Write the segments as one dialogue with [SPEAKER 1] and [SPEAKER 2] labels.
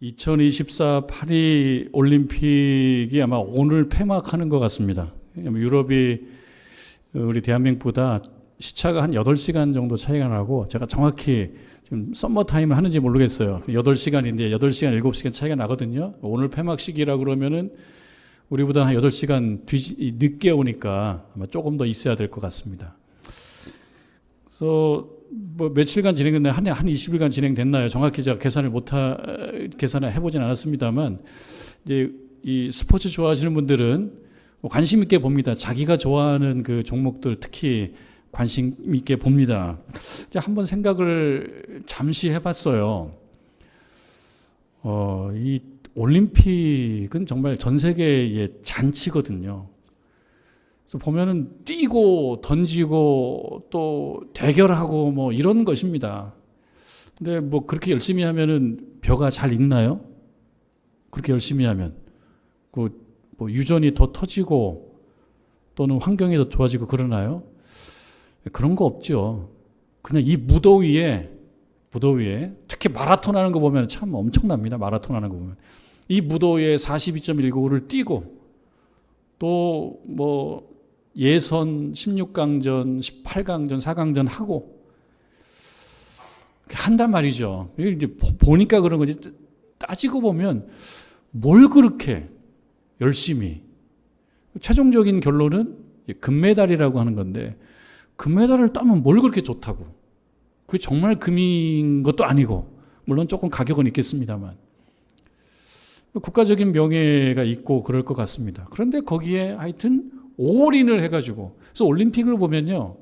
[SPEAKER 1] 2024 파리 올림픽이 아마 오늘 폐막하는 것 같습니다. 유럽이 우리 대한민국보다 시차가 한 8시간 정도 차이가 나고, 제가 정확히 지금 썸머 타임을 하는지 모르겠어요. 8시간인데 8시간, 7시간 차이가 나거든요. 오늘 폐막 시기라 그러면은 우리보다 한 8시간 늦게 오니까 아마 조금 더 있어야 될 것 같습니다. 그래서 뭐 며칠간 진행됐나요? 한 20일간 진행됐나요? 정확히 제가 계산을 해보진 않았습니다만, 이제 이 스포츠 좋아하시는 분들은 관심 있게 봅니다. 자기가 좋아하는 그 종목들 특히 관심 있게 봅니다. 한번 생각을 잠시 해봤어요. 이 올림픽은 정말 전 세계의 잔치거든요. 그래서 보면은 뛰고 던지고 또 대결하고 뭐 이런 것입니다. 근데 뭐 그렇게 열심히 하면은 벼가 잘 익나요? 그렇게 열심히 하면 뭐 유전이 더 터지고 또는 환경이 더 좋아지고 그러나요? 그런 거 없죠. 그냥 이 무더위에 특히 마라톤 하는 거 보면 참 엄청납니다. 마라톤 하는 거 보면 이 무더위에 42.195를 뛰고 또 뭐 예선 16강전, 18강전, 4강전 하고 한단 말이죠. 이제 보니까 그런 거지. 따지고 보면 뭘 그렇게 열심히. 최종적인 결론은 금메달이라고 하는 건데, 금메달을 따면 뭘 그렇게 좋다고. 그게 정말 금인 것도 아니고, 물론 조금 가격은 있겠습니다만. 국가적인 명예가 있고 그럴 것 같습니다. 그런데 거기에 하여튼 올인을 해가지고, 그래서 올림픽을 보면요,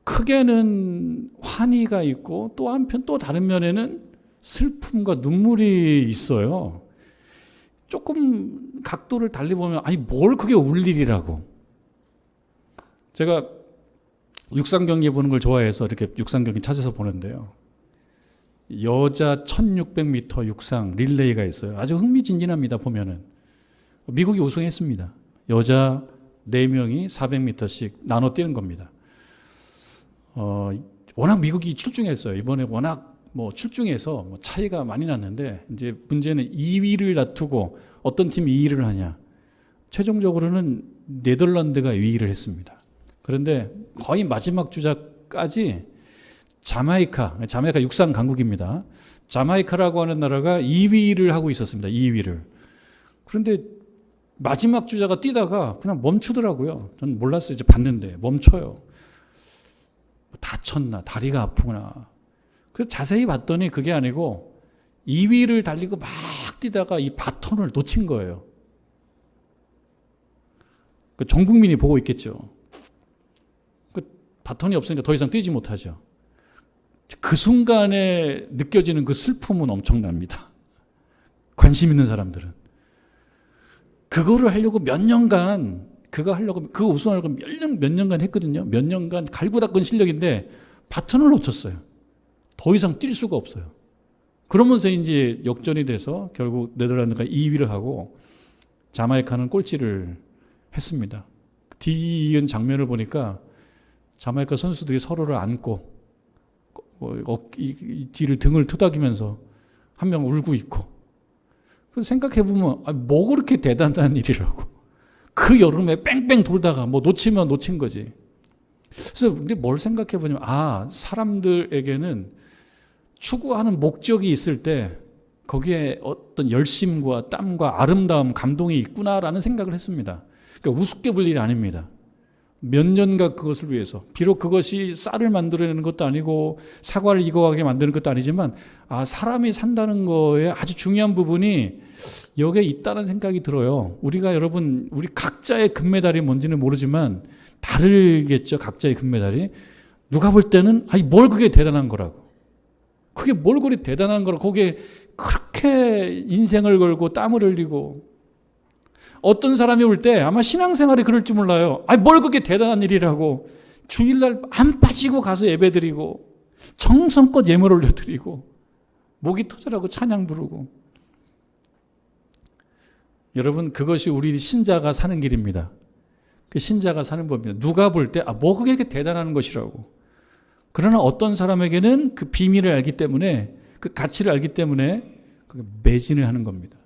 [SPEAKER 1] 크게는 환희가 있고 또 한편 또 다른 면에는 슬픔과 눈물이 있어요. 조금 각도를 달리 보면 아니 뭘 그게 울 일이라고. 제가 육상 경기 보는 걸 좋아해서 이렇게 육상 경기 찾아서 보는데요, 여자 1600m 육상 릴레이가 있어요. 아주 흥미진진합니다. 보면은 미국이 우승했습니다. 여자 4명이 400m씩 나눠 뛰는 겁니다. 워낙 미국이 출중했어요. 이번에 워낙 출중해서 차이가 많이 났는데, 이제 문제는 2위를 다투고 어떤 팀이 2위를 하냐. 최종적으로는 네덜란드가 2위를 했습니다. 그런데 거의 마지막 주자까지 자마이카 육상 강국입니다. 자마이카라고 하는 나라가 2위를 하고 있었습니다. 2위를. 그런데 마지막 주자가 뛰다가 그냥 멈추더라고요. 저는 몰랐어요. 이제 봤는데 멈춰요. 다쳤나, 다리가 아프구나. 그래서 자세히 봤더니 그게 아니고 2위를 달리고 막 뛰다가 이 바톤을 놓친 거예요. 전 국민이 보고 있겠죠. 바톤이 없으니까 더 이상 뛰지 못하죠. 그 순간에 느껴지는 그 슬픔은 엄청납니다. 관심 있는 사람들은. 그거를 하려고 몇 년간, 그거 우승하려고 몇 년간 했거든요. 몇 년간 갈고 닦은 실력인데 바톤을 놓쳤어요. 더 이상 뛸 수가 없어요. 그러면서 이제 역전이 돼서 결국 네덜란드가 2위를 하고 자마이카는 꼴찌를 했습니다. 뒤이은 장면을 보니까 자마이카 선수들이 서로를 안고 이 뒤를 등을 토닥이면서 한 명 울고 있고. 그래서 생각해보면 뭐 그렇게 대단한 일이라고. 그 여름에 뺑뺑 돌다가 놓치면 놓친 거지. 그래서 근데 뭘 생각해보냐면 사람들에게는 추구하는 목적이 있을 때 거기에 어떤 열심과 땀과 아름다움, 감동이 있구나라는 생각을 했습니다. 그러니까 우습게 볼 일이 아닙니다. 몇 년간 그것을 위해서, 비록 그것이 쌀을 만들어내는 것도 아니고 사과를 익어가게 만드는 것도 아니지만 사람이 산다는 거에 아주 중요한 부분이 여기에 있다는 생각이 들어요. 여러분 우리 각자의 금메달이 뭔지는 모르지만 다르겠죠. 각자의 금메달이. 누가 볼 때는 뭘 그게 대단한 거라고. 그게 뭘 그리 대단한 거라고. 거기에 그렇게 인생을 걸고 땀을 흘리고. 어떤 사람이 올 때 아마 신앙생활이 그럴 줄 몰라요. 뭘 그게 대단한 일이라고. 주일날 안 빠지고 가서 예배드리고 정성껏 예물 올려드리고 목이 터져라고 찬양 부르고. 여러분, 그것이 우리 신자가 사는 길입니다. 그 신자가 사는 법입니다. 누가 볼 때 뭐 그게 대단한 것이라고. 그러나 어떤 사람에게는 그 비밀을 알기 때문에, 그 가치를 알기 때문에 그게 매진을 하는 겁니다.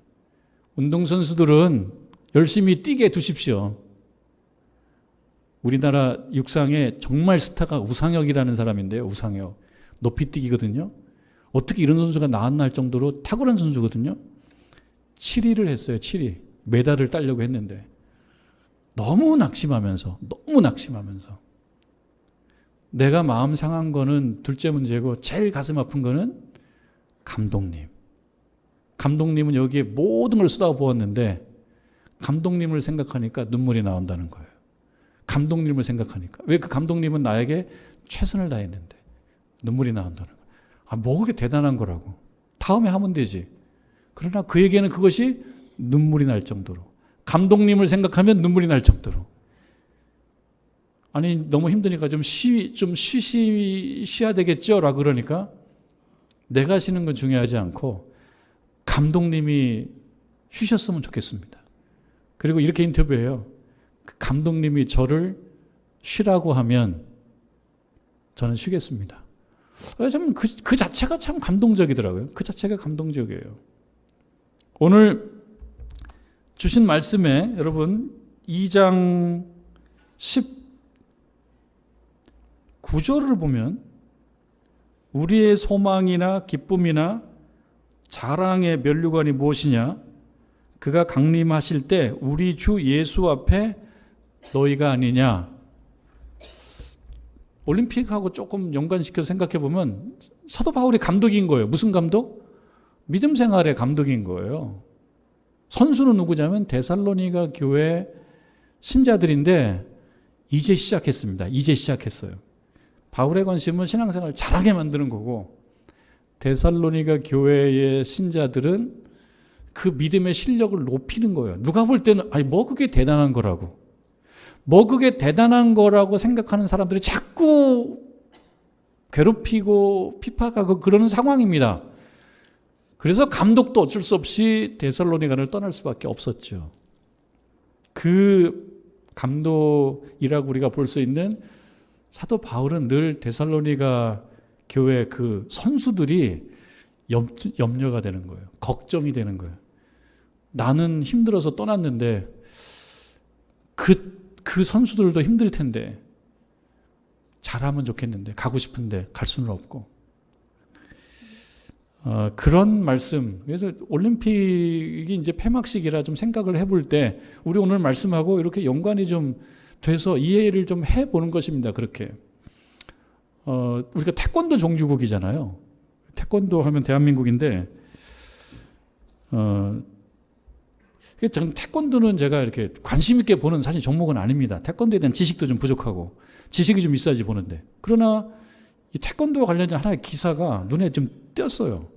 [SPEAKER 1] 운동선수들은 열심히 뛰게 두십시오. 우리나라 육상에 정말 스타가 우상혁이라는 사람인데요. 우상혁. 높이뛰기거든요. 어떻게 이런 선수가 나왔나 할 정도로 탁월한 선수거든요. 7위를 했어요. 7위. 메달을 따려고 했는데 너무 낙심하면서 내가 마음 상한 거는 둘째 문제고 제일 가슴 아픈 거는 감독님은 여기에 모든 걸 쏟아부었는데 감독님을 생각하니까 눈물이 나온다는 거예요. 감독님을 생각하니까. 왜 그 감독님은 나에게 최선을 다했는데 눈물이 나온다는 거예요. 뭐 그게 대단한 거라고. 다음에 하면 되지. 그러나 그에게는 그것이 눈물이 날 정도로, 감독님을 생각하면 눈물이 날 정도로, 아니 너무 힘드니까 좀 쉬어야 되겠죠? 라고 그러니까 내가 쉬는 건 중요하지 않고 감독님이 쉬셨으면 좋겠습니다. 그리고 이렇게 인터뷰해요. 그 감독님이 저를 쉬라고 하면 저는 쉬겠습니다. 참 그 자체가 참 감동적이더라고요. 그 자체가 감동적이에요. 오늘 주신 말씀에 여러분 2장 19절을 보면 우리의 소망이나 기쁨이나 자랑의 면류관이 무엇이냐? 그가 강림하실 때 우리 주 예수 앞에 너희가 아니냐? 올림픽하고 조금 연관시켜서 생각해 보면 사도 바울이 감독인 거예요. 무슨 감독? 믿음 생활의 감독인 거예요. 선수는 누구냐면 데살로니가 교회 신자들인데 이제 시작했습니다. 이제 시작했어요. 바울의 관심은 신앙생활을 잘하게 만드는 거고 데살로니가 교회의 신자들은 그 믿음의 실력을 높이는 거예요. 누가 볼 때는 뭐 그게 대단한 거라고. 뭐 그게 대단한 거라고 생각하는 사람들이 자꾸 괴롭히고 핍박하고 그러는 상황입니다. 그래서 감독도 어쩔 수 없이 데살로니가를 떠날 수밖에 없었죠. 그 감독이라고 우리가 볼 수 있는 사도 바울은 늘 데살로니가 교회 그 선수들이 염려가 되는 거예요. 걱정이 되는 거예요. 나는 힘들어서 떠났는데 그 선수들도 힘들 텐데 잘하면 좋겠는데 가고 싶은데 갈 수는 없고 그런 말씀. 그래서 올림픽이 이제 폐막식이라 좀 생각을 해볼 때 우리 오늘 말씀하고 이렇게 연관이 좀 돼서 이해를 좀 해보는 것입니다. 그렇게 우리가 태권도 종주국이잖아요. 태권도 하면 대한민국인데 저는 태권도는 제가 이렇게 관심 있게 보는 사실 종목은 아닙니다. 태권도에 대한 지식도 좀 부족하고 지식이 좀 있어야지 보는데 그러나 이 태권도와 관련된 하나의 기사가 눈에 좀 띄었어요.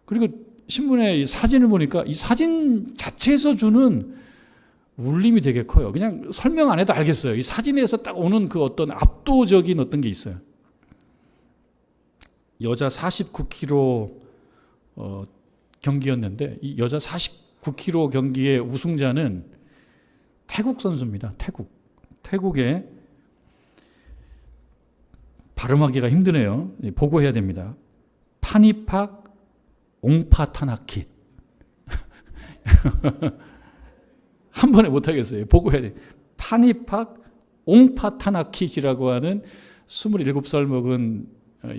[SPEAKER 1] 그리고 신문에 이 사진을 보니까 이 사진 자체에서 주는 울림이 되게 커요. 그냥 설명 안 해도 알겠어요. 이 사진에서 딱 오는 그 어떤 압도적인 어떤 게 있어요. 여자 49kg 경기였는데 이 여자 49kg 경기의 우승자는 태국 선수입니다. 태국의 발음하기가 힘드네요. 보고해야 됩니다. 파니팍 옹파타나킷. 한 번에 못하겠어요. 보고해야 돼요. 파니팍 옹파타나킷이라고 하는 27살 먹은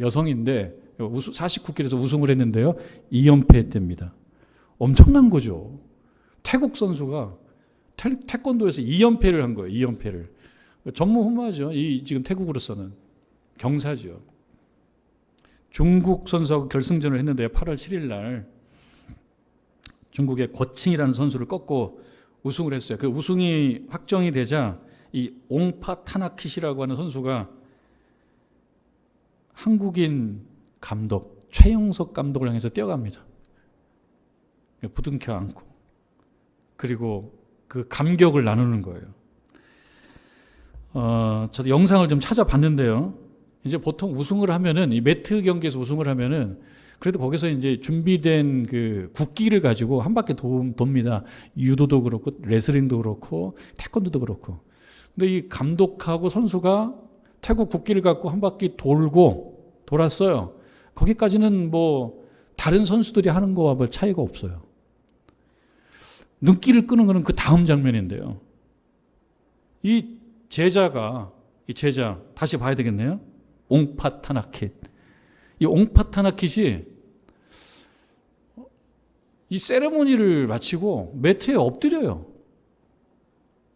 [SPEAKER 1] 여성인데 49kg에서 우승을 했는데요. 2연패 했답니다. 엄청난 거죠. 태국 선수가 태권도에서 2연패를 한 거예요. 2연패를. 전무후무하죠. 이 지금 태국으로서는 경사죠. 중국 선수하고 결승전을 했는데요. 8월 7일 날 중국의 거칭이라는 선수를 꺾고 우승을 했어요. 그 우승이 확정이 되자 이 옹파 타나킷이라고 하는 선수가 한국인 감독 최영석 감독을 향해서 뛰어갑니다. 부둥켜 안고 그리고 그 감격을 나누는 거예요. 저도 영상을 좀 찾아봤는데요. 이제 보통 우승을 하면은 이 매트 경기에서 우승을 하면은 그래도 거기서 이제 준비된 그 국기를 가지고 한 바퀴 돕니다. 유도도 그렇고 레슬링도 그렇고 태권도도 그렇고. 근데 이 감독하고 선수가 태국 국기를 갖고 한 바퀴 돌았어요. 거기까지는 뭐 다른 선수들이 하는 거와 별 차이가 없어요. 눈길을 끄는 거는 그 다음 장면인데요. 이 제자, 다시 봐야 되겠네요. 옹파타나킷. 이 옹파타나킷이 이 세레모니를 마치고 매트에 엎드려요.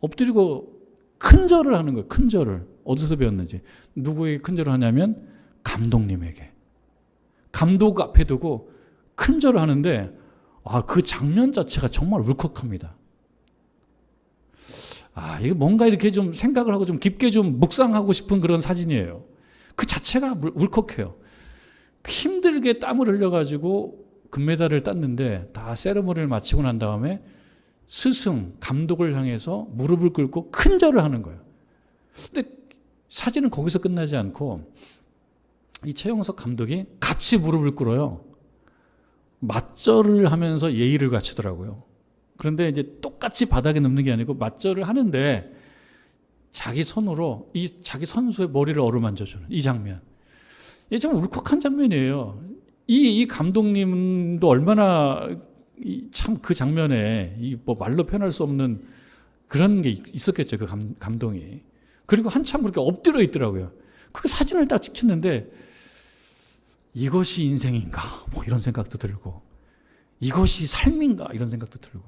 [SPEAKER 1] 엎드리고 큰절을 하는 거예요. 큰절을. 어디서 배웠는지. 누구에게 큰절을 하냐면 감독님에게. 감독 앞에 두고 큰절을 하는데 그 장면 자체가 정말 울컥합니다. 이게 뭔가 이렇게 좀 생각을 하고 좀 깊게 좀 묵상하고 싶은 그런 사진이에요. 그 자체가 울컥해요. 힘들게 땀을 흘려가지고 금메달을 땄는데 다 세레모니를 마치고 난 다음에 스승, 감독을 향해서 무릎을 꿇고 큰절을 하는 거예요. 근데 사진은 거기서 끝나지 않고 이 최영석 감독이 같이 무릎을 꿇어요. 맞절을 하면서 예의를 갖추더라고요. 그런데 이제 똑같이 바닥에 눕는 게 아니고 맞절을 하는데 자기 손으로 자기 선수의 머리를 어루만져주는 이 장면. 이게 참 울컥한 장면이에요. 이 감독님도 얼마나 참 그 장면에 뭐 말로 표현할 수 없는 그런 게 있었겠죠. 그 감동이. 그리고 한참 그렇게 엎드려 있더라고요. 그 사진을 딱 찍혔는데 이것이 인생인가? 뭐 이런 생각도 들고 이것이 삶인가? 이런 생각도 들고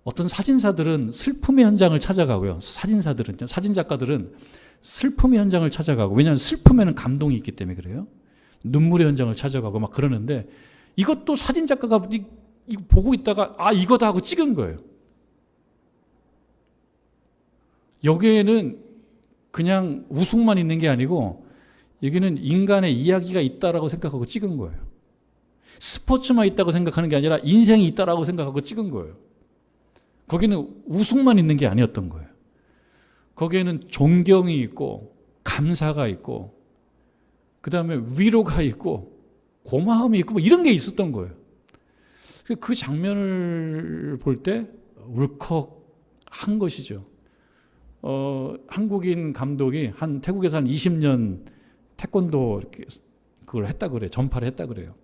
[SPEAKER 1] 어떤 사진사들은 슬픔의 현장을 찾아가고요. 사진작가들은 슬픔의 현장을 찾아가고 왜냐하면 슬픔에는 감동이 있기 때문에 그래요. 눈물의 현장을 찾아가고 막 그러는데 이것도 사진작가가 이거 보고 있다가 이거다 하고 찍은 거예요. 여기에는 그냥 우승만 있는 게 아니고 여기는 인간의 이야기가 있다라고 생각하고 찍은 거예요. 스포츠만 있다고 생각하는 게 아니라 인생이 있다라고 생각하고 찍은 거예요. 거기는 우승만 있는 게 아니었던 거예요. 거기에는 존경이 있고 감사가 있고 그 다음에 위로가 있고 고마움이 있고 뭐 이런 게 있었던 거예요. 그 장면을 볼 때 울컥한 것이죠. 한국인 감독이 태국에서 한 20년 태권도 그걸 했다 그래요. 전파를 했다 그래요.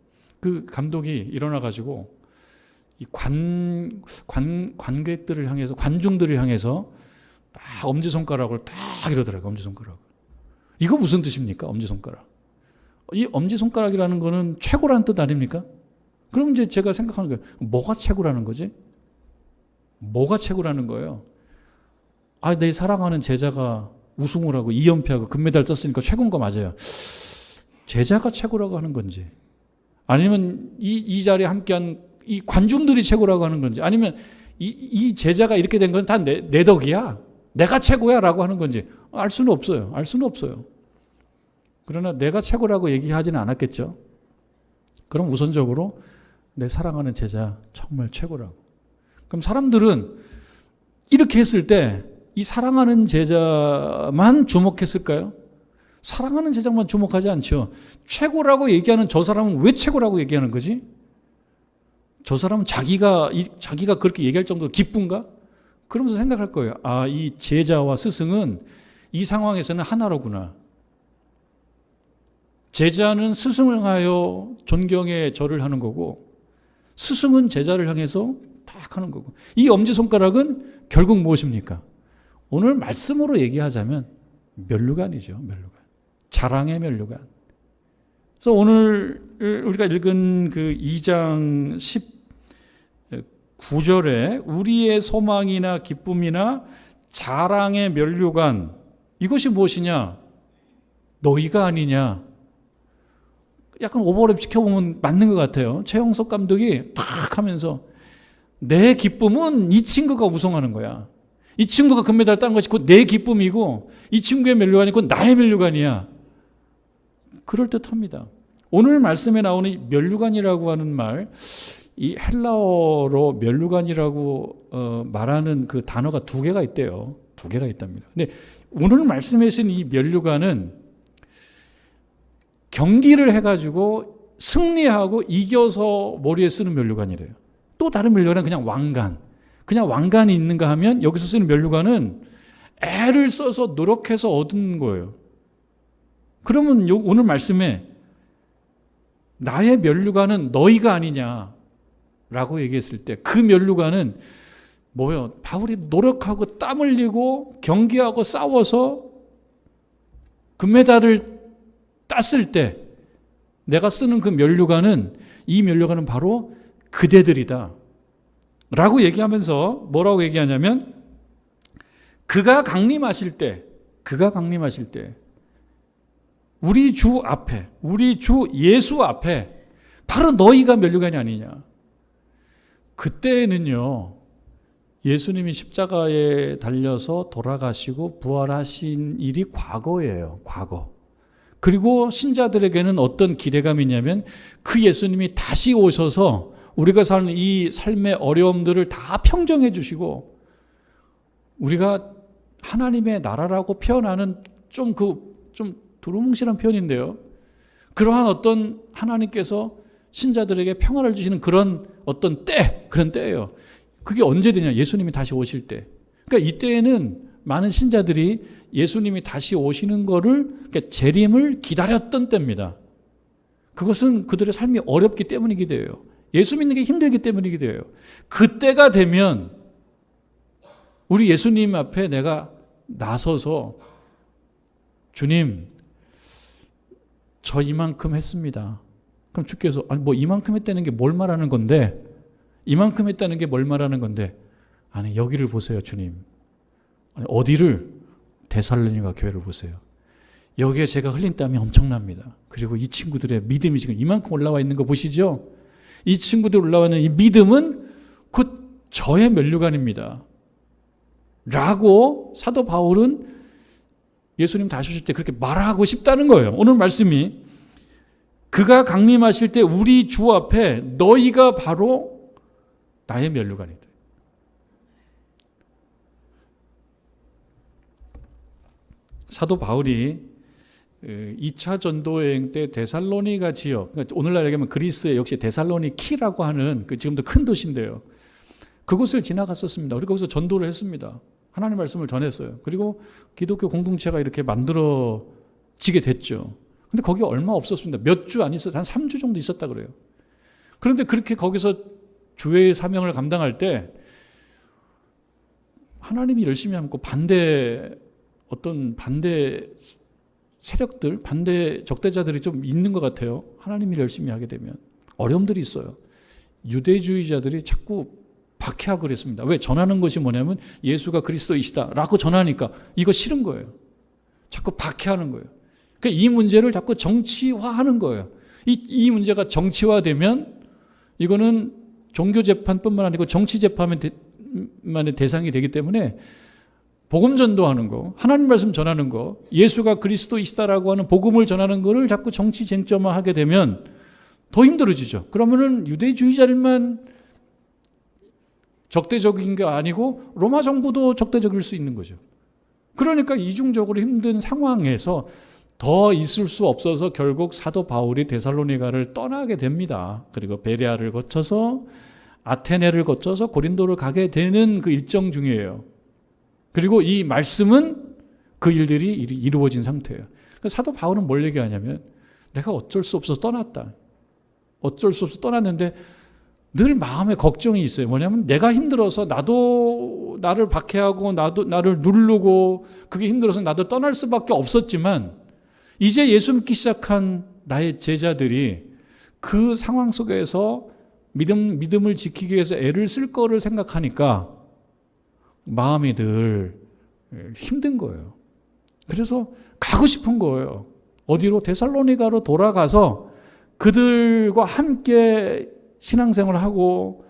[SPEAKER 1] 그 감독이 일어나가지고 이 관객들을 향해서, 관중들을 향해서 딱 엄지손가락을 딱 이러더라고요. 엄지손가락. 이거 무슨 뜻입니까? 엄지손가락. 이 엄지손가락이라는 거는 최고라는 뜻 아닙니까? 그럼 이제 제가 생각하는 거예요. 뭐가 최고라는 거지? 뭐가 최고라는 거예요? 내 사랑하는 제자가 우승을 하고 2연패하고 금메달 떴으니까 최고인 거 맞아요. 제자가 최고라고 하는 건지 아니면 이 자리에 함께한 이 관중들이 최고라고 하는 건지 아니면 이 제자가 이렇게 된 건 다 내 덕이야. 내가 최고야 라고 하는 건지 알 수는 없어요. 알 수는 없어요. 그러나 내가 최고라고 얘기하지는 않았겠죠. 그럼 우선적으로 내 사랑하는 제자 정말 최고라고. 그럼 사람들은 이렇게 했을 때 이 사랑하는 제자만 주목했을까요? 사랑하는 제자만 주목하지 않죠. 최고라고 얘기하는 저 사람은 왜 최고라고 얘기하는 거지? 저 사람은 자기가 그렇게 얘기할 정도로 기쁜가? 그러면서 생각할 거예요. 이 제자와 스승은 이 상황에서는 하나로구나. 제자는 스승을 향하여 존경의 절을 하는 거고 스승은 제자를 향해서 딱 하는 거고 이 엄지손가락은 결국 무엇입니까? 오늘 말씀으로 얘기하자면 면류관이죠. 면류관. 자랑의 면류관. 그래서 오늘 우리가 읽은 그 2장 19절에 우리의 소망이나 기쁨이나 자랑의 면류관 이것이 무엇이냐? 너희가 아니냐? 약간 오버랩 시켜보면 맞는 것 같아요. 최영석 감독이 탁 하면서 내 기쁨은 이 친구가 우승하는 거야. 이 친구가 금메달 딴 것이 곧 내 기쁨이고 이 친구의 면류관이 곧 나의 면류관이야. 그럴듯합니다. 오늘 말씀에 나오는 이 면류관이라고 하는 말, 이 헬라어로 면류관이라고 말하는 그 단어가 2개가 있대요. 2개가 있답니다. 근데 오늘 말씀에 쓰인 이 면류관은 경기를 해가지고 승리하고 이겨서 머리에 쓰는 면류관이래요. 또 다른 면류관은 그냥 왕관. 그냥 왕관이 있는가 하면 여기서 쓰는 면류관은 애를 써서 노력해서 얻은 거예요. 그러면 오늘 말씀에 나의 면류관은 너희가 아니냐라고 얘기했을 때 그 면류관은 뭐요? 바울이 노력하고 땀 흘리고 경기하고 싸워서 금메달을 땄을 때 내가 쓰는 그 면류관은, 이 면류관은 바로 그대들이다 라고 얘기하면서 뭐라고 얘기하냐면, 그가 강림하실 때 우리 주 앞에, 우리 주 예수 앞에 바로 너희가 면류관이 아니냐. 그때는요, 예수님이 십자가에 달려서 돌아가시고 부활하신 일이 과거예요. 과거. 그리고 신자들에게는 어떤 기대감이 있냐면, 그 예수님이 다시 오셔서 우리가 사는 이 삶의 어려움들을 다 평정해 주시고, 우리가 하나님의 나라라고 표현하는 좀 두루뭉실한 표현인데요, 그러한 어떤 하나님께서 신자들에게 평화를 주시는 그런 어떤 그런 때예요. 그게 언제 되냐? 예수님이 다시 오실 때. 그러니까 이때에는 많은 신자들이 예수님이 다시 오시는 거를, 그러니까 재림을 기다렸던 때입니다. 그것은 그들의 삶이 어렵기 때문이기도 해요. 예수 믿는 게 힘들기 때문이기도 해요. 그때가 되면 우리 예수님 앞에 내가 나서서, 주님, 저 이만큼 했습니다. 그럼 주께서, 아니 뭐 이만큼 했다는 게 뭘 말하는 건데, 이만큼 했다는 게 뭘 말하는 건데, 아니 여기를 보세요 주님. 아니 어디를? 데살로니가 교회를 보세요. 여기에 제가 흘린 땀이 엄청납니다. 그리고 이 친구들의 믿음이 지금 이만큼 올라와 있는 거 보시죠? 이 친구들 올라와 있는 이 믿음은 곧 저의 면류관입니다 라고 사도 바울은 예수님 다시 오실 때 그렇게 말하고 싶다는 거예요. 오늘 말씀이, 그가 강림하실 때 우리 주 앞에 너희가 바로 나의 면류관이다. 사도 바울이 2차 전도여행 때 데살로니가 지역, 그러니까 오늘날 얘기하면 그리스의 역시 데살로니키라고 하는 그 지금도 큰 도시인데요, 그곳을 지나갔었습니다. 그리고 거기서 전도를 했습니다. 하나님 말씀을 전했어요. 그리고 기독교 공동체가 이렇게 만들어지게 됐죠. 근데 거기 얼마 없었습니다. 몇 주 안 있었어요. 한 3주 정도 있었다 그래요. 그런데 그렇게 거기서 교회의 사명을 감당할 때 하나님이 열심히 하고 반대 세력들, 반대 적대자들이 좀 있는 것 같아요. 하나님이 열심히 하게 되면 어려움들이 있어요. 유대주의자들이 자꾸 박해하고 그랬습니다. 왜? 전하는 것이 뭐냐면 예수가 그리스도이시다 라고 전하니까 이거 싫은 거예요. 자꾸 박해하는 거예요. 그러니까 이 문제를 자꾸 정치화하는 거예요. 이 문제가 정치화되면 이거는 종교재판뿐만 아니고 정치재판만의 대상이 되기 때문에 복음 전도하는 거, 하나님 말씀 전하는 거, 예수가 그리스도이시다라고 하는 복음을 전하는 거를 자꾸 정치 쟁점화하게 되면 더 힘들어지죠. 그러면은 유대주의자들만 적대적인 게 아니고 로마 정부도 적대적일 수 있는 거죠. 그러니까 이중적으로 힘든 상황에서 더 있을 수 없어서 결국 사도 바울이 데살로니가를 떠나게 됩니다. 그리고 베레아를 거쳐서 아테네를 거쳐서 고린도를 가게 되는 그 일정 중이에요. 그리고 이 말씀은 그 일들이 이루어진 상태예요. 사도 바울은 뭘 얘기하냐면, 내가 어쩔 수 없어서 떠났다. 어쩔 수 없어서 떠났는데 늘 마음에 걱정이 있어요. 뭐냐면 내가 힘들어서 나도 나를 박해하고 나를 누르고 그게 힘들어서 나도 떠날 수밖에 없었지만, 이제 예수 믿기 시작한 나의 제자들이 그 상황 속에서 믿음을 지키기 위해서 애를 쓸 거를 생각하니까 마음이 늘 힘든 거예요. 그래서 가고 싶은 거예요. 어디로? 데살로니가로 돌아가서 그들과 함께 신앙생활을 하고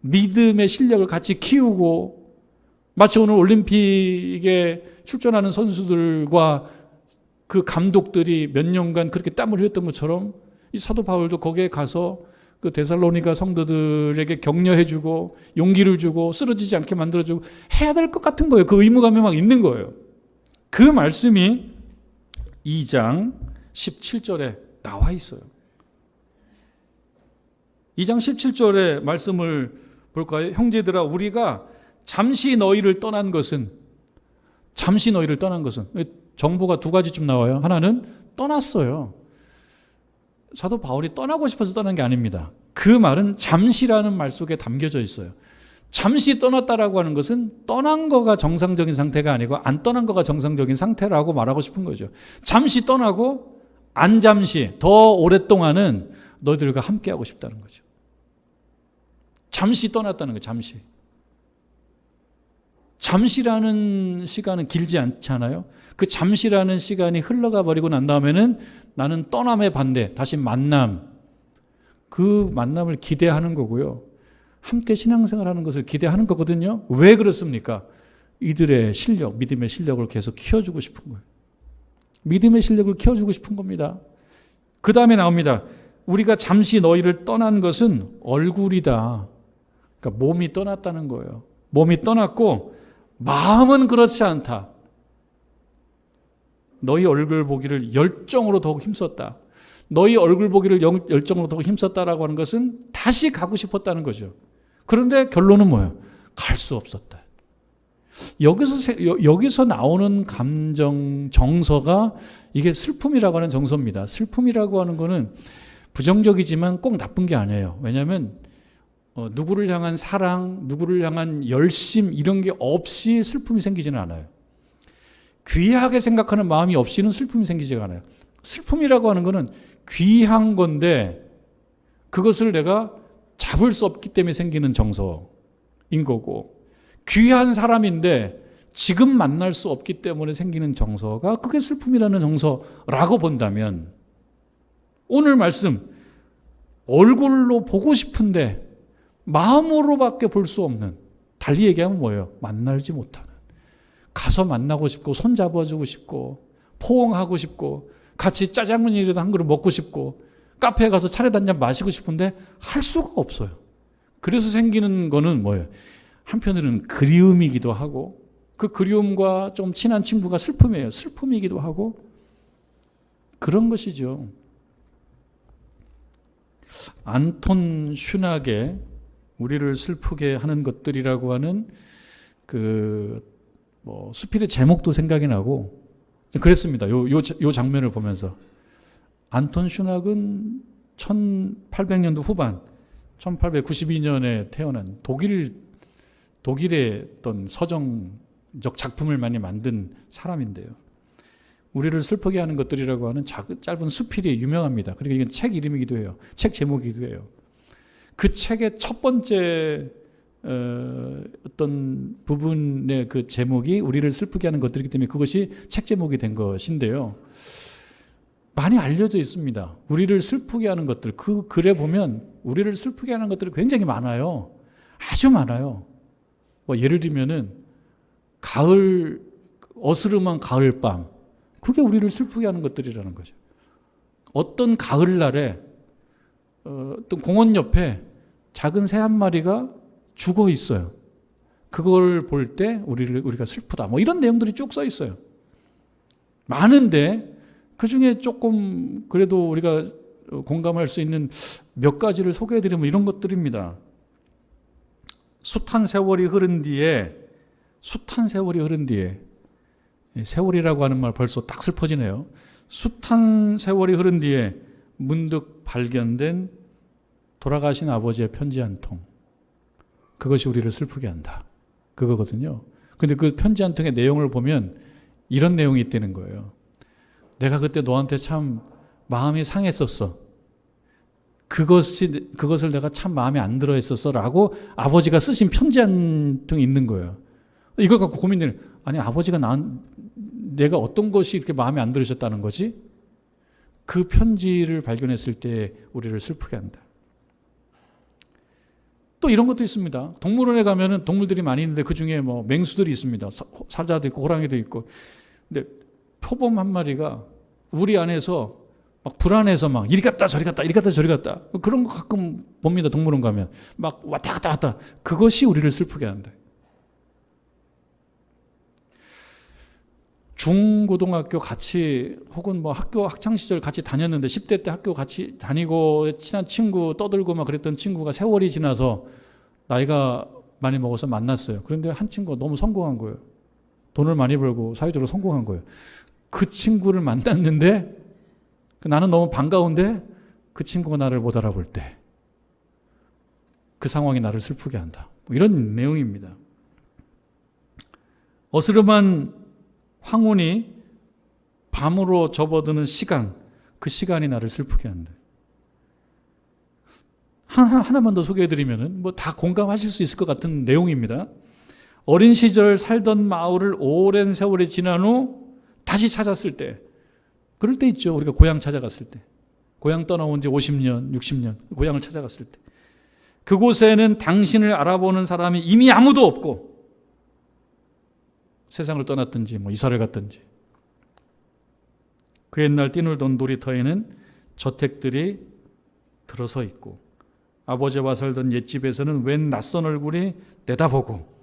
[SPEAKER 1] 믿음의 실력을 같이 키우고, 마치 오늘 올림픽에 출전하는 선수들과 그 감독들이 몇 년간 그렇게 땀을 흘렸던 것처럼 이 사도 바울도 거기에 가서 그 데살로니가 성도들에게 격려해주고 용기를 주고 쓰러지지 않게 만들어주고 해야 될 것 같은 거예요. 그 의무감이 막 있는 거예요. 그 말씀이 2장 17절에 나와 있어요. 2장 17절의 말씀을 볼까요? 형제들아, 우리가 잠시 너희를 떠난 것은, 정보가 두 가지쯤 나와요. 하나는 떠났어요. 사도 바울이 떠나고 싶어서 떠난 게 아닙니다. 그 말은 잠시라는 말 속에 담겨져 있어요. 잠시 떠났다라고 하는 것은 떠난 거가 정상적인 상태가 아니고 안 떠난 거가 정상적인 상태라고 말하고 싶은 거죠. 잠시 떠나고 안 잠시 더 오랫동안은 너희들과 함께하고 싶다는 거죠. 잠시 떠났다는 거예요. 잠시. 잠시라는 시간은 길지 않잖아요. 그 잠시라는 시간이 흘러가 버리고 난 다음에는 나는 떠남의 반대, 다시 만남, 그 만남을 기대하는 거고요. 함께 신앙생활하는 것을 기대하는 거거든요. 왜 그렇습니까? 이들의 실력, 믿음의 실력을 계속 키워주고 싶은 거예요. 믿음의 실력을 키워주고 싶은 겁니다. 그 다음에 나옵니다. 우리가 잠시 너희를 떠난 것은 얼굴이다. 그러니까 몸이 떠났다는 거예요. 몸이 떠났고 마음은 그렇지 않다. 너희 얼굴 보기를 열정으로 더욱 힘썼다. 너희 얼굴 보기를 열정으로 더욱 힘썼다라고 하는 것은 다시 가고 싶었다는 거죠. 그런데 결론은 뭐예요? 갈 수 없었다. 여기서 나오는 감정, 정서가 이게 슬픔이라고 하는 정서입니다. 슬픔이라고 하는 거는 부정적이지만 꼭 나쁜 게 아니에요. 왜냐하면 누구를 향한 사랑, 누구를 향한 열심 이런 게 없이 슬픔이 생기지는 않아요. 귀하게 생각하는 마음이 없이는 슬픔이 생기지가 않아요. 슬픔이라고 하는 거는 귀한 건데 그것을 내가 잡을 수 없기 때문에 생기는 정서인 거고, 귀한 사람인데 지금 만날 수 없기 때문에 생기는 정서가 그게 슬픔이라는 정서라고 본다면, 오늘 말씀 얼굴로 보고 싶은데 마음으로밖에 볼 수 없는, 달리 얘기하면 뭐예요? 만나지 못하는, 가서 만나고 싶고 손잡아주고 싶고 포옹하고 싶고 같이 짜장면이라도 한 그릇 먹고 싶고 카페에 가서 차례 한잔 마시고 싶은데 할 수가 없어요. 그래서 생기는 거는 뭐예요? 한편으로는 그리움이기도 하고, 그 그리움과 좀 친한 친구가 슬픔이에요. 슬픔이기도 하고 그런 것이죠. 안톤 슈낙의 우리를 슬프게 하는 것들이라고 하는 수필의 제목도 생각이 나고 그랬습니다. 요 장면을 보면서. 안톤 슈낙은 1800년도 후반, 1892년에 태어난 독일의 어떤 서정적 작품을 많이 만든 사람인데요. 우리를 슬프게 하는 것들이라고 하는 짧은 수필이 유명합니다. 그리고 이건 책 이름이기도 해요. 책 제목이기도 해요. 그 책의 첫 번째 어떤 부분의 그 제목이 우리를 슬프게 하는 것들이기 때문에 그것이 책 제목이 된 것인데요. 많이 알려져 있습니다. 우리를 슬프게 하는 것들, 그 글에 보면 우리를 슬프게 하는 것들이 굉장히 많아요. 아주 많아요. 예를 들면은 가을, 어스름한 가을밤, 그게 우리를 슬프게 하는 것들이라는 거죠. 어떤 가을날에 어떤 공원 옆에 작은 새 한 마리가 죽어 있어요. 그걸 볼 때 우리가 슬프다. 이런 내용들이 쭉 써 있어요. 많은데 그 중에 조금 그래도 우리가 공감할 수 있는 몇 가지를 소개해드리면 이런 것들입니다. 숱한 세월이 흐른 뒤에, 세월이라고 하는 말 벌써 딱 슬퍼지네요. 숱한 세월이 흐른 뒤에 문득 발견된 돌아가신 아버지의 편지 한 통. 그것이 우리를 슬프게 한다. 그거거든요. 근데 그 편지 한 통의 내용을 보면 이런 내용이 있다는 거예요. 내가 그때 너한테 참 마음이 상했었어. 그것을 내가 참 마음에 안 들어 했었어. 라고 아버지가 쓰신 편지 한 통이 있는 거예요. 이걸 갖고 고민을, 아니, 아버지가 내가 어떤 것이 이렇게 마음에 안 들으셨다는 거지? 그 편지를 발견했을 때 우리를 슬프게 한다. 또 이런 것도 있습니다. 동물원에 가면은 동물들이 많이 있는데 그 중에 맹수들이 있습니다. 사자도 있고 호랑이도 있고. 근데 표범 한 마리가 우리 안에서 불안해서 이리 갔다 저리 갔다 이리 갔다 저리 갔다, 그런 거 가끔 봅니다. 동물원 가면 왔다 갔다 왔다. 그것이 우리를 슬프게 한다. 중고등학교 같이 혹은 학교 학창시절 같이 다녔는데 10대 때 학교 같이 다니고 친한 친구 떠들고 그랬던 친구가 세월이 지나서 나이가 많이 먹어서 만났어요. 그런데 한 친구가 너무 성공한 거예요. 돈을 많이 벌고 사회적으로 성공한 거예요. 그 친구를 만났는데 나는 너무 반가운데 그 친구가 나를 못 알아볼 때 그 상황이 나를 슬프게 한다. 뭐 이런 내용입니다. 어스름한 황혼이 밤으로 접어드는 시간, 그 시간이 나를 슬프게 한다. 하나만 더 소개해드리면 뭐 다 공감하실 수 있을 것 같은 내용입니다. 어린 시절 살던 마을을 오랜 세월이 지난 후 다시 찾았을 때, 그럴 때 있죠. 우리가 고향 찾아갔을 때, 고향 떠나온 지 50년, 60년 고향을 찾아갔을 때, 그곳에는 당신을 알아보는 사람이 이미 아무도 없고 세상을 떠났든지 뭐 이사를 갔든지, 그 옛날 뛰놀던 놀이터에는 저택들이 들어서 있고 아버지와 살던 옛집에서는 웬 낯선 얼굴이 내다보고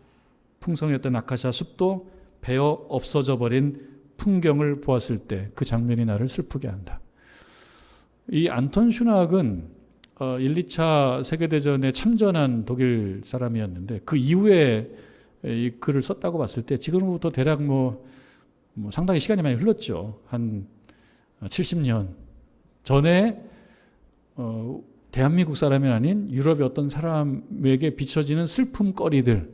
[SPEAKER 1] 풍성했던 아카시아 숲도 베어 없어져 버린 풍경을 보았을 때 그 장면이 나를 슬프게 한다. 이 안톤 슈낙은 1, 2차 세계대전에 참전한 독일 사람이었는데 그 이후에 이 글을 썼다고 봤을 때 지금부터 대략 뭐 상당히 시간이 많이 흘렀죠. 한 70년 전에 대한민국 사람이 아닌 유럽의 어떤 사람에게 비춰지는 슬픔거리들,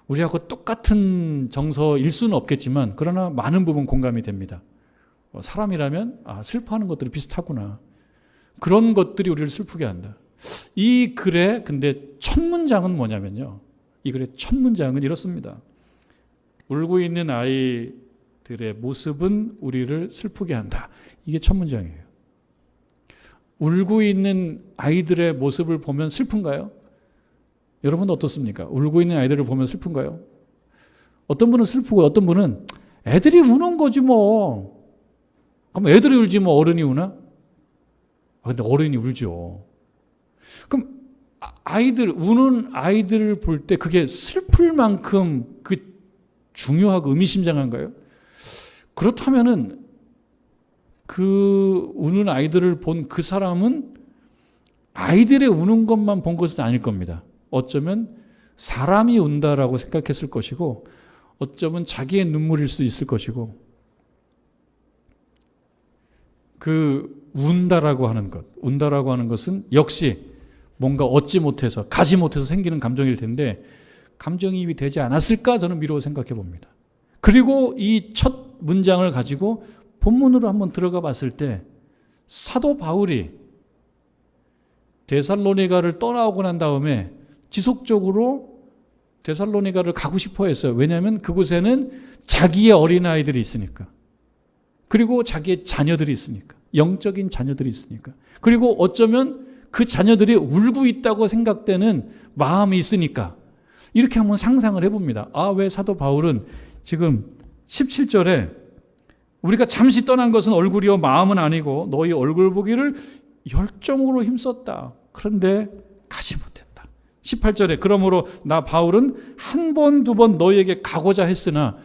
[SPEAKER 1] 우리하고 똑같은 정서일 수는 없겠지만 그러나 많은 부분 공감이 됩니다. 사람이라면 슬퍼하는 것들이 비슷하구나. 그런 것들이 우리를 슬프게 한다. 이 글의 근데 첫 문장은 뭐냐면요. 이 글의 첫 문장은 이렇습니다. 울고 있는 아이들의 모습은 우리를 슬프게 한다. 이게 첫 문장이에요. 울고 있는 아이들의 모습을 보면 슬픈가요? 여러분 어떻습니까? 울고 있는 아이들을 보면 슬픈가요? 어떤 분은 슬프고 어떤 분은 애들이 우는 거지 뭐. 그럼 애들이 울지 뭐 어른이 우나? 근데 어른이 울죠. 그럼 우는 아이들을 볼 때 그게 슬플 만큼 그 중요하고 의미심장한가요? 그렇다면은 그 우는 아이들을 본 그 사람은 아이들의 우는 것만 본 것은 아닐 겁니다. 어쩌면 사람이 운다라고 생각했을 것이고 어쩌면 자기의 눈물일 수도 있을 것이고, 그 운다라고 하는 것은 역시 뭔가 얻지 못해서 가지 못해서 생기는 감정일 텐데 감정이입이 되지 않았을까 저는 미루어 생각해 봅니다. 그리고 이 첫 문장을 가지고 본문으로 한번 들어가 봤을 때 사도 바울이 데살로니가를 떠나오고 난 다음에 지속적으로 데살로니가를 가고 싶어 했어요. 왜냐하면 그곳에는 자기의 어린아이들이 있으니까, 그리고 자기의 자녀들이 있으니까, 영적인 자녀들이 있으니까, 그리고 어쩌면 그 자녀들이 울고 있다고 생각되는 마음이 있으니까 이렇게 한번 상상을 해봅니다. 왜 사도 바울은 지금 17절에 우리가 잠시 떠난 것은 얼굴이요 마음은 아니고 너희 얼굴 보기를 열정으로 힘썼다. 그런데 가지 못했다. 18절에 그러므로 나 바울은 한 번, 두 번 너희에게 가고자 했으나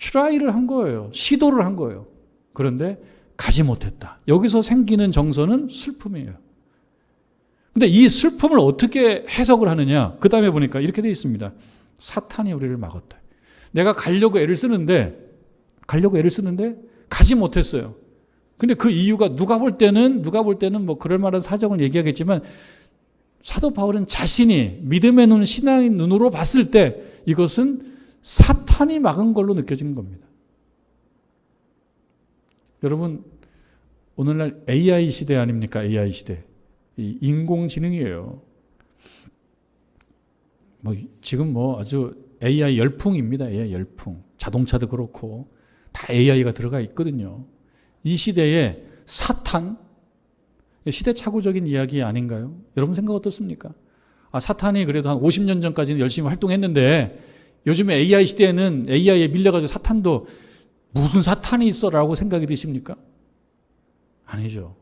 [SPEAKER 1] 트라이를 한 거예요. 시도를 한 거예요. 그런데 가지 못했다. 여기서 생기는 정서는 슬픔이에요. 근데 이 슬픔을 어떻게 해석을 하느냐? 그 다음에 보니까 이렇게 되어 있습니다. 사탄이 우리를 막았다. 내가 가려고 애를 쓰는데 가지 못했어요. 근데 그 이유가 누가 볼 때는 뭐 그럴 만한 사정을 얘기하겠지만 사도 바울은 자신이 믿음의 눈, 신앙의 눈으로 봤을 때 이것은 사탄이 막은 걸로 느껴지는 겁니다. 여러분, 오늘날 AI 시대 아닙니까? AI 시대. 이 인공지능이에요. 지금 아주 AI 열풍입니다. AI 열풍. 자동차도 그렇고 다 AI가 들어가 있거든요. 이 시대에 사탄, 시대착오적인 이야기 아닌가요? 여러분 생각 어떻습니까? 사탄이 그래도 한 50년 전까지는 열심히 활동했는데 요즘에 AI 시대에는 AI에 밀려가지고 사탄도 무슨 사탄이 있어라고 생각이 드십니까? 아니죠.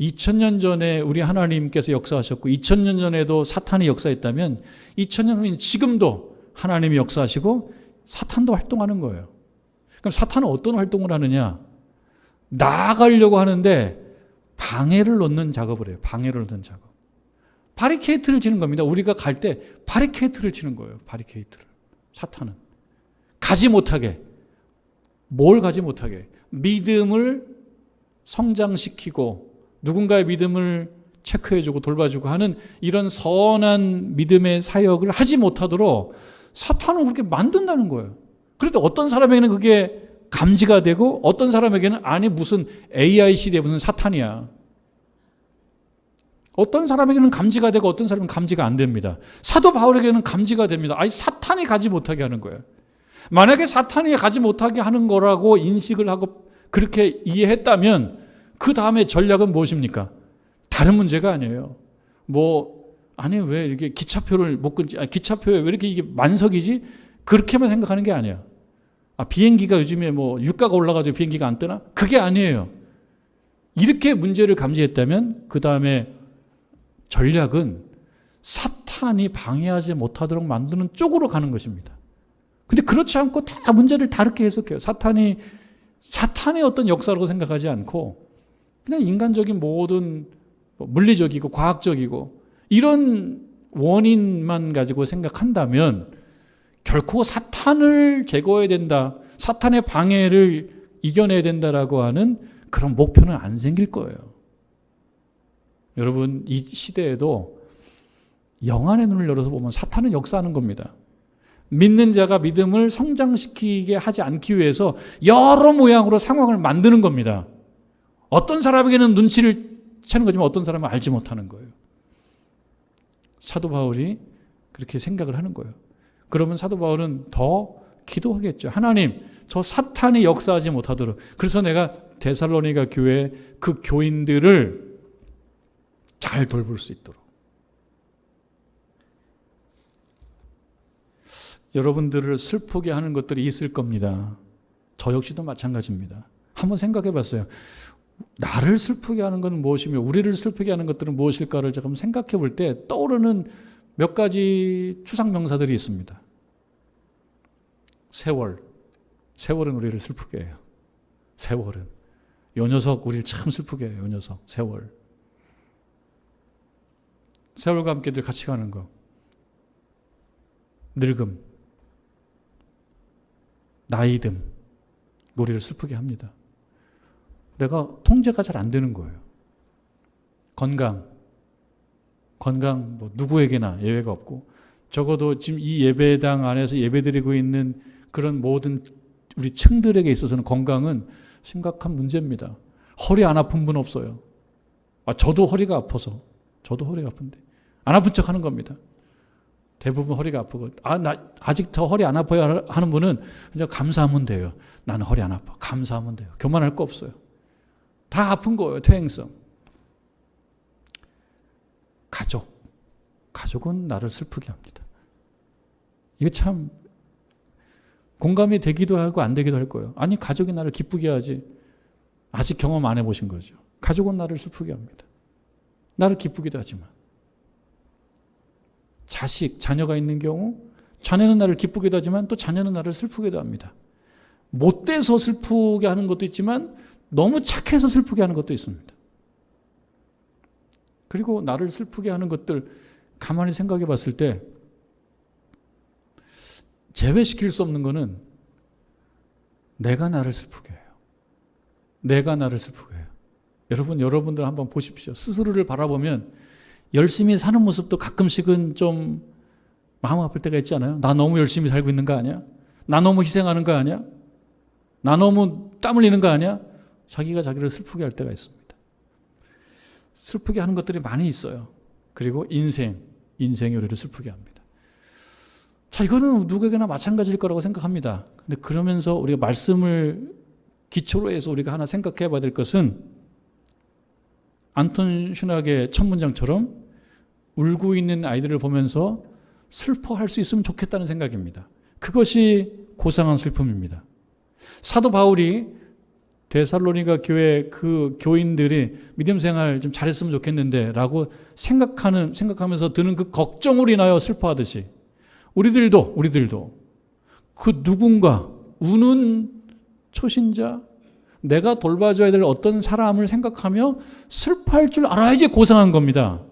[SPEAKER 1] 2000년 전에 우리 하나님께서 역사하셨고 2000년 전에도 사탄이 역사했다면 2000년 후인 지금도 하나님이 역사하시고 사탄도 활동하는 거예요. 그럼 사탄은 어떤 활동을 하느냐? 나아가려고 하는데 방해를 놓는 작업을 해요. 방해를 놓는 작업. 바리케이트를 치는 겁니다. 우리가 갈 때 바리케이트를 치는 거예요. 바리케이트를. 사탄은. 가지 못하게. 뭘 가지 못하게? 믿음을 성장시키고 누군가의 믿음을 체크해주고 돌봐주고 하는 이런 선한 믿음의 사역을 하지 못하도록 사탄은 그렇게 만든다는 거예요. 그런데 어떤 사람에게는 그게 감지가 되고 어떤 사람에게는 아니 무슨 AI 시대에 무슨 사탄이야. 어떤 사람에게는 감지가 되고 어떤 사람은 감지가 안 됩니다. 사도 바울에게는 감지가 됩니다. 아니 사탄이 가지 못하게 하는 거예요. 만약에 사탄이 가지 못하게 하는 거라고 인식을 하고 그렇게 이해했다면 그 다음에 전략은 무엇입니까? 다른 문제가 아니에요. 아니 왜 이렇게 기차표를 못 끊지? 기차표에 왜 이렇게 이게 만석이지? 그렇게만 생각하는 게 아니야. 비행기가 요즘에 유가가 올라가지고 비행기가 안 뜨나? 그게 아니에요. 이렇게 문제를 감지했다면 그 다음에 전략은 사탄이 방해하지 못하도록 만드는 쪽으로 가는 것입니다. 근데 그렇지 않고 다 문제를 다르게 해석해요. 사탄의 어떤 역사라고 생각하지 않고 그냥 인간적인 모든 물리적이고 과학적이고 이런 원인만 가지고 생각한다면 결코 사탄을 제거해야 된다, 사탄의 방해를 이겨내야 된다라고 하는 그런 목표는 안 생길 거예요. 여러분, 이 시대에도 영안의 눈을 열어서 보면 사탄은 역사하는 겁니다. 믿는 자가 믿음을 성장시키게 하지 않기 위해서 여러 모양으로 상황을 만드는 겁니다. 어떤 사람에게는 눈치를 채는 거지만 어떤 사람은 알지 못하는 거예요. 사도 바울이 그렇게 생각을 하는 거예요. 그러면 사도 바울은 더 기도하겠죠. 하나님, 저 사탄이 역사하지 못하도록. 그래서 내가 데살로니가 교회 그 교인들을 잘 돌볼 수 있도록. 여러분들을 슬프게 하는 것들이 있을 겁니다. 저 역시도 마찬가지입니다. 한번 생각해 봤어요. 나를 슬프게 하는 것은 무엇이며 우리를 슬프게 하는 것들은 무엇일까를 조금 생각해 볼 때 떠오르는 몇 가지 추상 명사들이 있습니다. 세월은 우리를 슬프게 해요. 세월은. 요 녀석 우리를 참 슬프게 해요. 요 녀석, 세월. 세월과 함께 늘 같이 가는 거. 늙음, 나이듦, 우리를 슬프게 합니다. 내가 통제가 잘 안 되는 거예요. 건강 누구에게나 예외가 없고 적어도 지금 이 예배당 안에서 예배드리고 있는 그런 모든 우리 층들에게 있어서는 건강은 심각한 문제입니다. 허리 안 아픈 분 없어요. 저도 허리가 아파서 저도 허리가 아픈데 안 아픈 척 하는 겁니다. 대부분 허리가 아프고 나 아직 더 허리 안 아파요 하는 분은 그냥 감사하면 돼요. 나는 허리 안 아파. 감사하면 돼요. 교만할 거 없어요. 다 아픈 거예요. 퇴행성. 가족은 나를 슬프게 합니다. 이게 참 공감이 되기도 하고 안 되기도 할 거예요. 아니 가족이 나를 기쁘게 하지. 아직 경험 안 해보신 거죠. 가족은 나를 슬프게 합니다. 나를 기쁘기도 하지만 자녀가 있는 경우 자녀는 나를 기쁘게도 하지만 또 자녀는 나를 슬프게도 합니다. 못돼서 슬프게 하는 것도 있지만 너무 착해서 슬프게 하는 것도 있습니다. 그리고 나를 슬프게 하는 것들 가만히 생각해 봤을 때 제외시킬 수 없는 거는 내가 나를 슬프게 해요. 내가 나를 슬프게 해요. 여러분들 한번 보십시오. 스스로를 바라보면 열심히 사는 모습도 가끔씩은 좀 마음 아플 때가 있지 않아요? 나 너무 열심히 살고 있는 거 아니야? 나 너무 희생하는 거 아니야? 나 너무 땀 흘리는 거 아니야? 자기가 자기를 슬프게 할 때가 있습니다. 슬프게 하는 것들이 많이 있어요. 그리고 인생이 우리를 슬프게 합니다. 자, 이거는 누구에게나 마찬가지일 거라고 생각합니다. 근데 그러면서 우리가 말씀을 기초로 해서 우리가 하나 생각해 봐야 될 것은 안톤 슈낙의 첫 문장처럼 울고 있는 아이들을 보면서 슬퍼할 수 있으면 좋겠다는 생각입니다. 그것이 고상한 슬픔입니다. 사도 바울이 데살로니가 교회 그 교인들이 믿음 생활 좀 잘했으면 좋겠는데 라고 생각하면서 드는 그 걱정으로 인하여 슬퍼하듯이 우리들도 그 누군가 우는 초신자 내가 돌봐줘야 될 어떤 사람을 생각하며 슬퍼할 줄 알아야지 고상한 겁니다.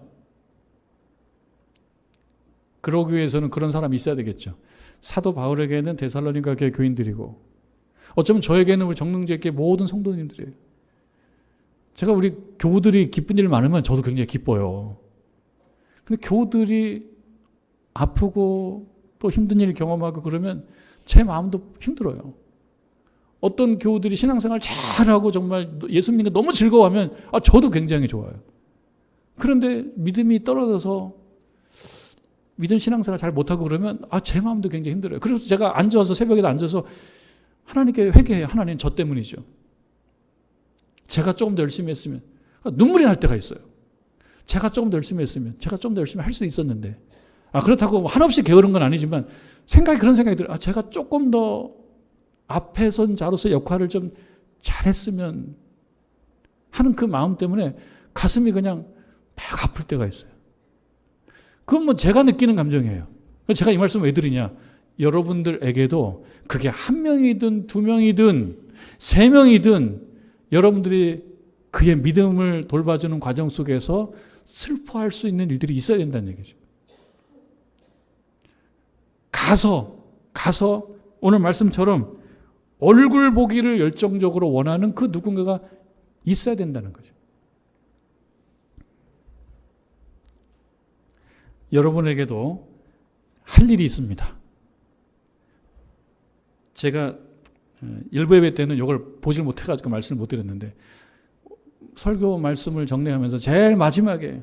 [SPEAKER 1] 그러기 위해서는 그런 사람이 있어야 되겠죠. 사도 바울에게는 데살로니가 교회 교인들이고 어쩌면 저에게는 우리 정릉제교회 모든 성도님들이에요. 제가 우리 교우들이 기쁜 일 많으면 저도 굉장히 기뻐요. 근데 교우들이 아프고 또 힘든 일 경험하고 그러면 제 마음도 힘들어요. 어떤 교우들이 신앙생활 잘하고 정말 예수 믿는 게 너무 즐거워하면 저도 굉장히 좋아요. 그런데 믿음이 떨어져서 믿음 신앙생활 잘 못하고 그러면 제 마음도 굉장히 힘들어요. 그래서 제가 앉아서 새벽에 앉아서 하나님께 회개해요. 하나님 저 때문이죠. 제가 조금 더 열심히 했으면 눈물이 날 때가 있어요. 제가 조금 더 열심히 했으면 제가 좀 더 열심히 할 수 있었는데 그렇다고 한없이 게으른 건 아니지만 그런 생각이 들어요. 제가 조금 더 앞에 선 자로서 역할을 좀 잘했으면 하는 그 마음 때문에 가슴이 그냥 막 아플 때가 있어요. 그건 제가 느끼는 감정이에요. 제가 이 말씀 왜 드리냐. 여러분들에게도 그게 한 명이든 두 명이든 세 명이든 여러분들이 그의 믿음을 돌봐주는 과정 속에서 슬퍼할 수 있는 일들이 있어야 된다는 얘기죠. 가서 오늘 말씀처럼 얼굴 보기를 열정적으로 원하는 그 누군가가 있어야 된다는 거죠. 여러분에게도 할 일이 있습니다. 제가 일부 예배 때는 이걸 보질 못해가지고 말씀을 못 드렸는데 설교 말씀을 정리하면서 제일 마지막에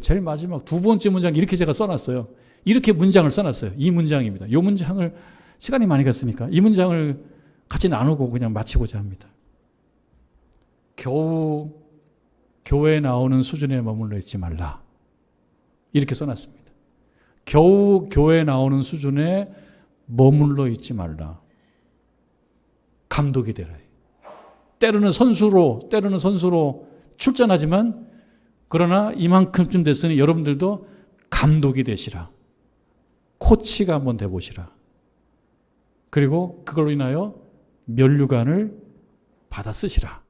[SPEAKER 1] 제일 마지막 두 번째 문장 이렇게 제가 써놨어요. 이렇게 문장을 써놨어요. 이 문장입니다. 이 문장을 시간이 많이 갔으니까 이 문장을 같이 나누고 그냥 마치고자 합니다. 겨우 교회에 나오는 수준에 머물러 있지 말라. 이렇게 써놨습니다. 겨우 교회에 나오는 수준에 머물러 있지 말라. 감독이 되라. 때로는 선수로 출전하지만 그러나 이만큼쯤 됐으니 여러분들도 감독이 되시라. 코치가 한번 돼보시라. 그리고 그걸로 인하여 면류관을 받아 쓰시라.